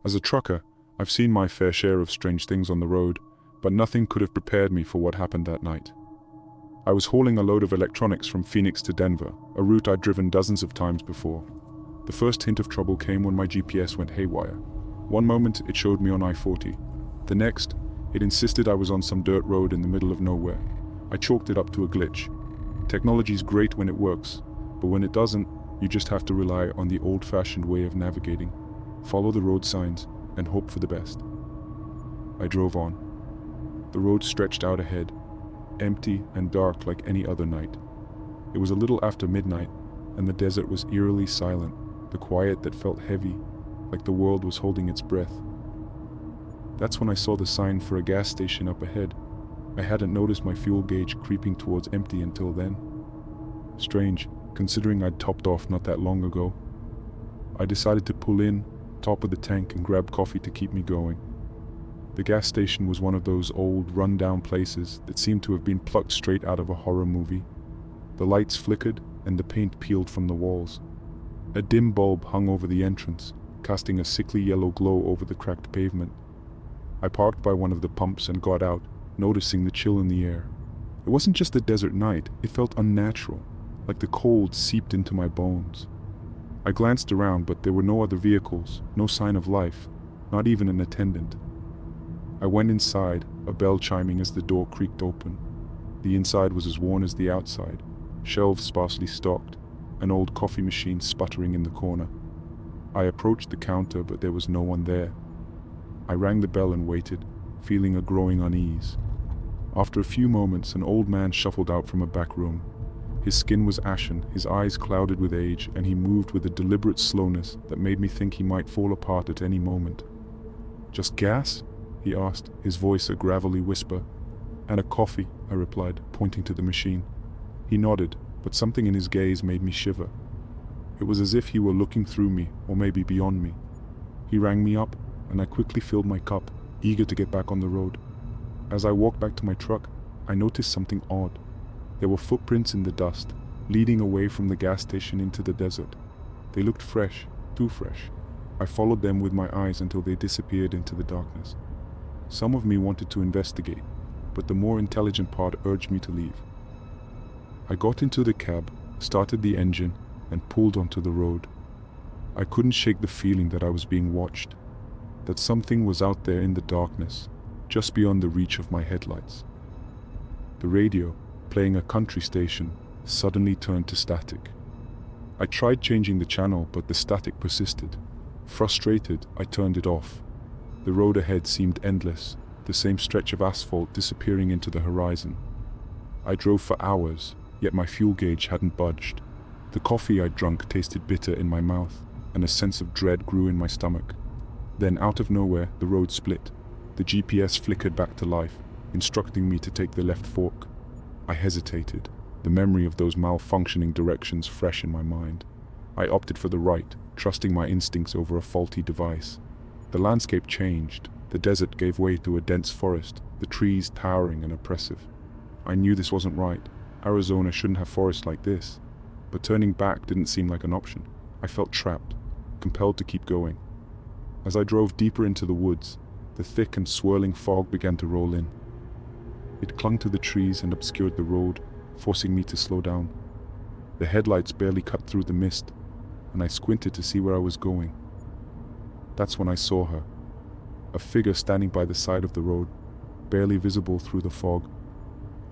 As a trucker, I've seen my fair share of strange things on the road, but nothing could have prepared me for what happened that night. I was hauling a load of electronics from Phoenix to Denver, a route I'd driven dozens of times before. The first hint of trouble came when my GPS went haywire. One moment it showed me on I-40. The next, it insisted I was on some dirt road in the middle of nowhere. I chalked it up to a glitch. Technology's great when it works, but when it doesn't, you just have to rely on the old-fashioned way of navigating. Follow the road signs and hope for the best. I drove on. The road stretched out ahead, empty and dark like any other night. It was a little after midnight, and the desert was eerily silent, the quiet that felt heavy, like the world was holding its breath. That's when I saw the sign for a gas station up ahead. I hadn't noticed my fuel gauge creeping towards empty until then. Strange, considering I'd topped off not that long ago. I decided to pull in, top of the tank, and grab coffee to keep me going. The gas station was one of those old, run-down places that seemed to have been plucked straight out of a horror movie. The lights flickered, and the paint peeled from the walls. A dim bulb hung over the entrance, casting a sickly yellow glow over the cracked pavement. I parked by one of the pumps and got out, noticing the chill in the air. It wasn't just a desert night, it felt unnatural, like the cold seeped into my bones. I glanced around, but there were no other vehicles, no sign of life, not even an attendant. I went inside, a bell chiming as the door creaked open. The inside was as worn as the outside, shelves sparsely stocked, an old coffee machine sputtering in the corner. I approached the counter, but there was no one there. I rang the bell and waited, feeling a growing unease. After a few moments, an old man shuffled out from a back room. His skin was ashen, his eyes clouded with age, and he moved with a deliberate slowness that made me think he might fall apart at any moment. "Just gas?" he asked, his voice a gravelly whisper. "And a coffee," I replied, pointing to the machine. He nodded, but something in his gaze made me shiver. It was as if he were looking through me, or maybe beyond me. He rang me up, and I quickly filled my cup, eager to get back on the road. As I walked back to my truck, I noticed something odd. There were footprints in the dust, leading away from the gas station into the desert. They looked fresh, too fresh. I followed them with my eyes until they disappeared into the darkness. Some of me wanted to investigate, but the more intelligent part urged me to leave. I got into the cab, started the engine, and pulled onto the road. I couldn't shake the feeling that I was being watched, that something was out there in the darkness, just beyond the reach of my headlights. The radio, playing a country station, suddenly turned to static. I tried changing the channel, but the static persisted. Frustrated, I turned it off. The road ahead seemed endless, the same stretch of asphalt disappearing into the horizon. I drove for hours, yet my fuel gauge hadn't budged. The coffee I'd drunk tasted bitter in my mouth, and a sense of dread grew in my stomach. Then, out of nowhere, the road split. The GPS flickered back to life, instructing me to take the left fork. I hesitated, the memory of those malfunctioning directions fresh in my mind. I opted for the right, trusting my instincts over a faulty device. The landscape changed. The desert gave way to a dense forest, the trees towering and oppressive. I knew this wasn't right. Arizona shouldn't have forests like this. But turning back didn't seem like an option. I felt trapped, compelled to keep going. As I drove deeper into the woods, the thick and swirling fog began to roll in. It clung to the trees and obscured the road, forcing me to slow down. The headlights barely cut through the mist, and I squinted to see where I was going. That's when I saw her, a figure standing by the side of the road, barely visible through the fog.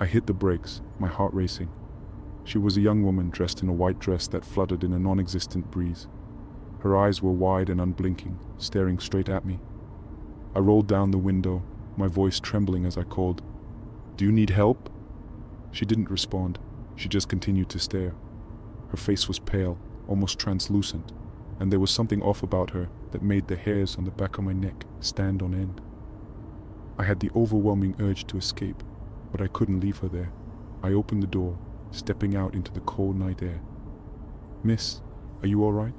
I hit the brakes, my heart racing. She was a young woman dressed in a white dress that fluttered in a non-existent breeze. Her eyes were wide and unblinking, staring straight at me. I rolled down the window, my voice trembling as I called, "Do you need help?" She didn't respond. She just continued to stare. Her face was pale, almost translucent, and there was something off about her that made the hairs on the back of my neck stand on end. I had the overwhelming urge to escape, but I couldn't leave her there. I opened the door, stepping out into the cold night air. "Miss, are you all right?"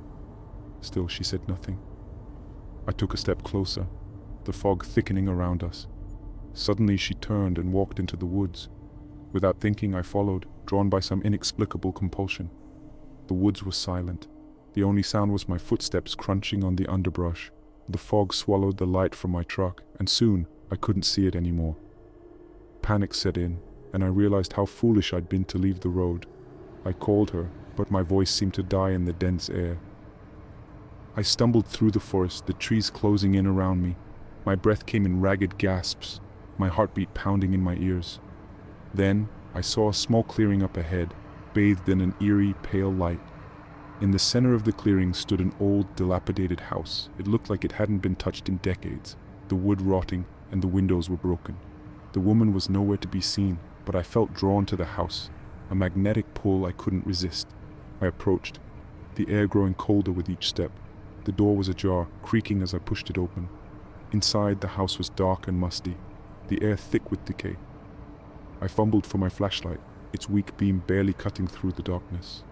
Still, she said nothing. I took a step closer, the fog thickening around us. Suddenly she turned and walked into the woods. Without thinking, I followed, drawn by some inexplicable compulsion. The woods were silent. The only sound was my footsteps crunching on the underbrush. The fog swallowed the light from my truck, and soon I couldn't see it anymore. Panic set in, and I realized how foolish I'd been to leave the road. I called her, but my voice seemed to die in the dense air. I stumbled through the forest, the trees closing in around me. My breath came in ragged gasps, my heartbeat pounding in my ears. Then I saw a small clearing up ahead, bathed in an eerie, pale light. In the center of the clearing stood an old, dilapidated house. It looked like it hadn't been touched in decades, the wood rotting and the windows were broken. The woman was nowhere to be seen, but I felt drawn to the house, a magnetic pull I couldn't resist. I approached, the air growing colder with each step. The door was ajar, creaking as I pushed it open. Inside, the house was dark and musty, the air thick with decay. I fumbled for my flashlight, its weak beam barely cutting through the darkness.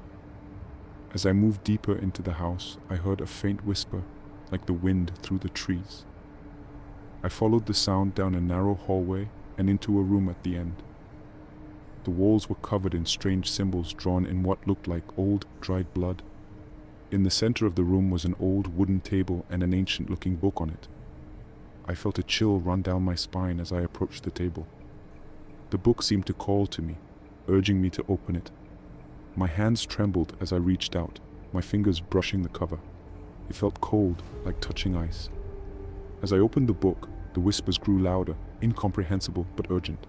As I moved deeper into the house, I heard a faint whisper, like the wind through the trees. I followed the sound down a narrow hallway and into a room at the end. The walls were covered in strange symbols drawn in what looked like old, dried blood. In the center of the room was an old wooden table and an ancient-looking book on it. I felt a chill run down my spine as I approached the table. The book seemed to call to me, urging me to open it. My hands trembled as I reached out, my fingers brushing the cover. It felt cold, like touching ice. As I opened the book, the whispers grew louder, incomprehensible but urgent.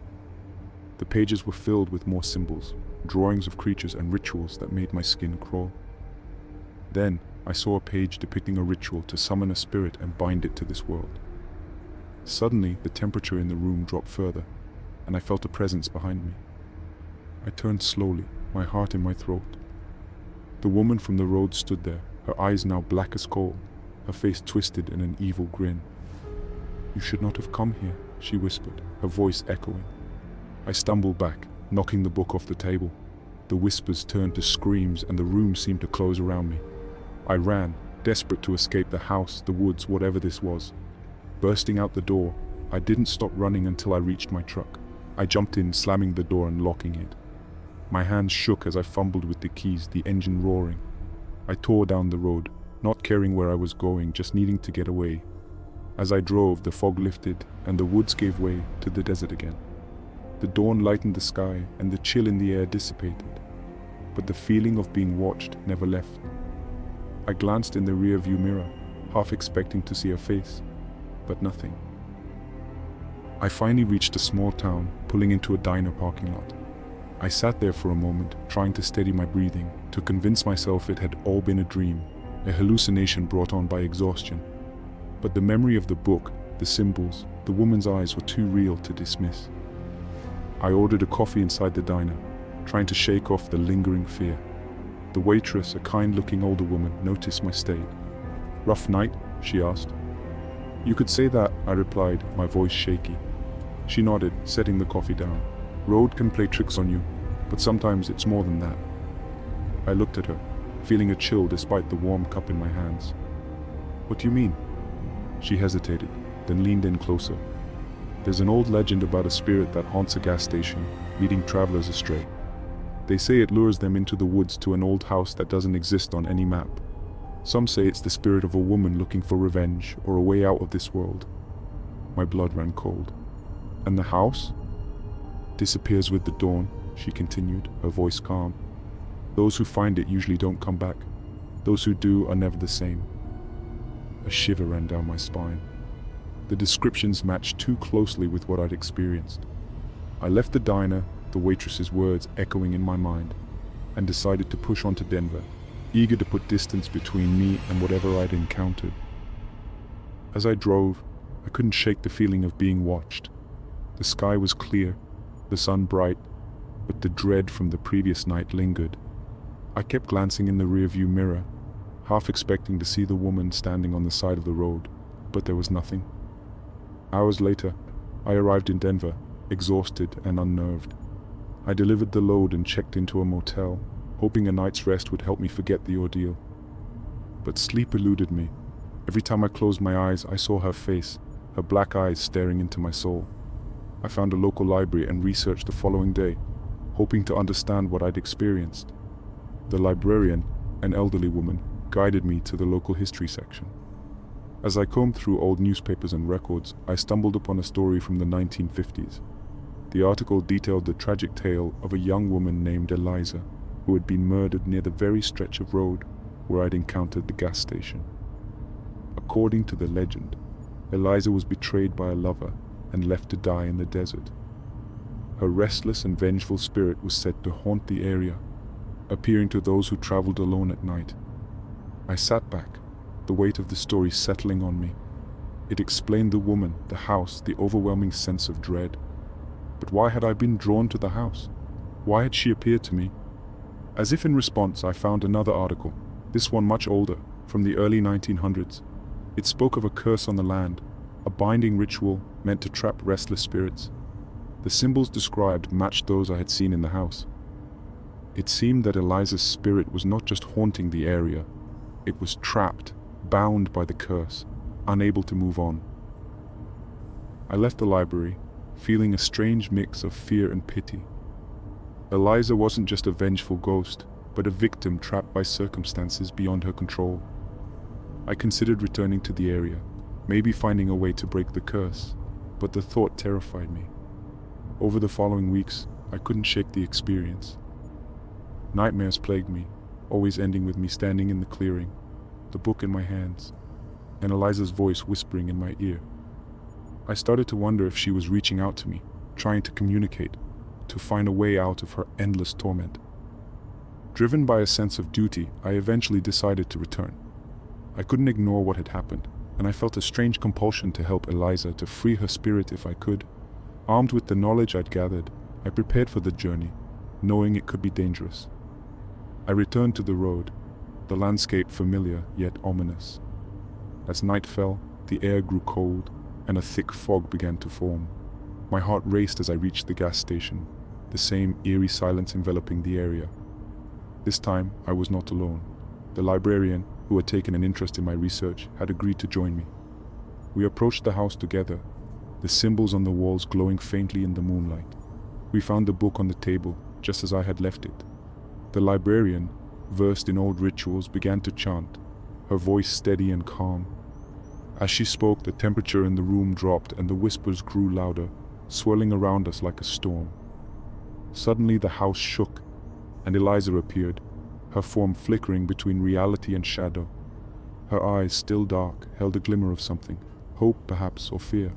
The pages were filled with more symbols, drawings of creatures and rituals that made my skin crawl. Then, I saw a page depicting a ritual to summon a spirit and bind it to this world. Suddenly, the temperature in the room dropped further, and I felt a presence behind me. I turned slowly, my heart in my throat. The woman from the road stood there, her eyes now black as coal, her face twisted in an evil grin. "You should not have come here," she whispered, her voice echoing. I stumbled back, knocking the book off the table. The whispers turned to screams and the room seemed to close around me. I ran, desperate to escape the house, the woods, whatever this was. Bursting out the door, I didn't stop running until I reached my truck. I jumped in, slamming the door and locking it. My hands shook as I fumbled with the keys, the engine roaring. I tore down the road, not caring where I was going, just needing to get away. As I drove, the fog lifted and the woods gave way to the desert again. The dawn lightened the sky and the chill in the air dissipated, but the feeling of being watched never left. I glanced in the rear-view mirror, half expecting to see a face, but nothing. I finally reached a small town, pulling into a diner parking lot. I sat there for a moment, trying to steady my breathing, to convince myself it had all been a dream, a hallucination brought on by exhaustion. But the memory of the book, the symbols, the woman's eyes were too real to dismiss. I ordered a coffee inside the diner, trying to shake off the lingering fear. The waitress, a kind-looking older woman, noticed my state. "Rough night?" she asked. "You could say that," I replied, my voice shaky. She nodded, setting the coffee down. "Road can play tricks on you, but sometimes it's more than that." I looked at her, feeling a chill despite the warm cup in my hands. "What do you mean?" She hesitated, then leaned in closer. "There's an old legend about a spirit that haunts a gas station, leading travelers astray. They say it lures them into the woods to an old house that doesn't exist on any map. Some say it's the spirit of a woman looking for revenge or a way out of this world." My blood ran cold. "And the house?" "Disappears with the dawn," she continued, her voice calm. "Those who find it usually don't come back. Those who do are never the same." A shiver ran down my spine. The descriptions matched too closely with what I'd experienced. I left the diner, the waitress's words echoing in my mind, and decided to push on to Denver, eager to put distance between me and whatever I'd encountered. As I drove, I couldn't shake the feeling of being watched. The sky was clear, the sun bright, but the dread from the previous night lingered. I kept glancing in the rearview mirror, half expecting to see the woman standing on the side of the road, but there was nothing. Hours later, I arrived in Denver, exhausted and unnerved. I delivered the load and checked into a motel, hoping a night's rest would help me forget the ordeal. But sleep eluded me. Every time I closed my eyes, I saw her face, her black eyes staring into my soul. I found a local library and researched the following day, hoping to understand what I'd experienced. The librarian, an elderly woman, guided me to the local history section. As I combed through old newspapers and records, I stumbled upon a story from the 1950s. The article detailed the tragic tale of a young woman named Eliza, who had been murdered near the very stretch of road where I'd encountered the gas station. According to the legend, Eliza was betrayed by a lover and left to die in the desert. Her restless and vengeful spirit was said to haunt the area, appearing to those who traveled alone at night. I sat back, the weight of the story settling on me. It explained the woman, the house, the overwhelming sense of dread. But why had I been drawn to the house? Why had she appeared to me? As if in response, I found another article, this one much older, from the early 1900s. It spoke of a curse on the land, a binding ritual meant to trap restless spirits. The symbols described matched those I had seen in the house. It seemed that Eliza's spirit was not just haunting the area, it was trapped, bound by the curse, unable to move on. I left the library, feeling a strange mix of fear and pity. Eliza wasn't just a vengeful ghost, but a victim trapped by circumstances beyond her control. I considered returning to the area, maybe finding a way to break the curse, but the thought terrified me. Over the following weeks, I couldn't shake the experience. Nightmares plagued me, always ending with me standing in the clearing, the book in my hands, and Eliza's voice whispering in my ear. I started to wonder if she was reaching out to me, trying to communicate, to find a way out of her endless torment. Driven by a sense of duty, I eventually decided to return. I couldn't ignore what had happened, and I felt a strange compulsion to help Eliza, to free her spirit if I could. Armed with the knowledge I'd gathered, I prepared for the journey, knowing it could be dangerous. I returned to the road, the landscape familiar yet ominous. As night fell, the air grew cold, and a thick fog began to form. My heart raced as I reached the gas station, the same eerie silence enveloping the area. This time, I was not alone. The librarian, who had taken an interest in my research, had agreed to join me. We approached the house together, the symbols on the walls glowing faintly in the moonlight. We found the book on the table, just as I had left it. The librarian, versed in old rituals, began to chant, her voice steady and calm. As she spoke, the temperature in the room dropped and the whispers grew louder, swirling around us like a storm. Suddenly the house shook, and Eliza appeared, her form flickering between reality and shadow. Her eyes, still dark, held a glimmer of something, hope perhaps, or fear.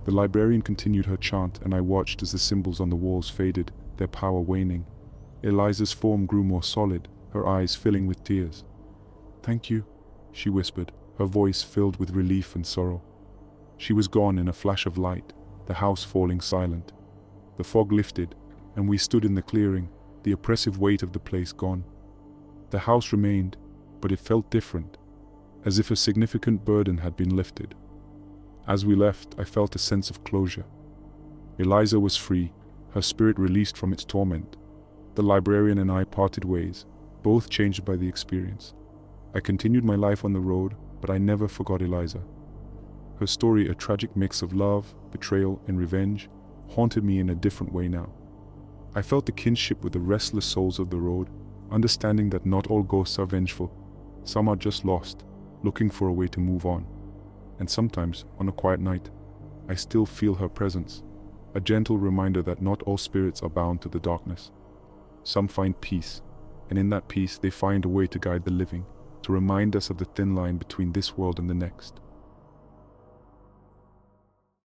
The librarian continued her chant, and I watched as the symbols on the walls faded, their power waning. Eliza's form grew more solid, her eyes filling with tears. "Thank you," she whispered, her voice filled with relief and sorrow. She was gone in a flash of light, the house falling silent. The fog lifted, and we stood in the clearing, the oppressive weight of the place gone. The house remained, but it felt different, as if a significant burden had been lifted. As we left, I felt a sense of closure. Eliza was free, her spirit released from its torment. The librarian and I parted ways, both changed by the experience. I continued my life on the road, but I never forgot Eliza. Her story, a tragic mix of love, betrayal, and revenge, haunted me in a different way now. I felt the kinship with the restless souls of the road, understanding that not all ghosts are vengeful. Some are just lost, looking for a way to move on. And sometimes, on a quiet night, I still feel her presence, a gentle reminder that not all spirits are bound to the darkness. Some find peace, and in that peace they find a way to guide the living, to remind us of the thin line between this world and the next.